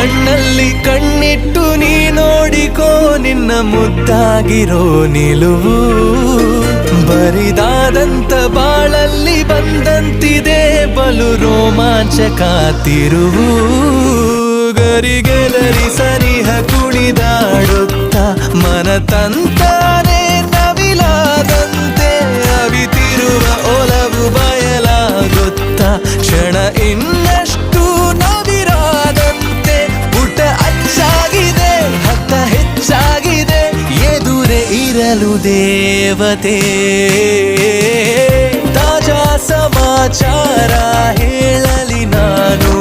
ಕಣ್ಣಲ್ಲಿ ಕಣ್ಣಿಟ್ಟು ನೀ ನೋಡಿಕೋ ನಿನ್ನ ಮುದ್ದಾಗಿರೋ ನಿಲುವು ಬರಿದಾದಂತ ಬಾಳಲ್ಲಿ ಬಂದಂತಿದೆ ಬಲು ರೋಮಾಂಚಕ ತಿರುವು ಗರಿಗೆದರಿ ಸನಿಹ ಕುಣಿದಾಡುತ್ತ ಮನ ತಂತಾನೆ ನವಿಲಾದಂತೆ ಅವಿತಿರುವ ಒಲವು ಬಯಲಾಗುತ್ತ ಕ್ಷಣ ಇನ್ನಷ್ಟು ನವಿರಾದಂತೆ ಪುಟ ಅಚ್ಚಾಗಿದೆ ಹತ್ತ ಹೆಚ್ಚಾಗಿದೆ ಎದುರೇ ಇರಲು ದೇವತೆ ತಾಜಾ ಸಮಾಚಾರ ಹೇಳಲಿ ನಾನು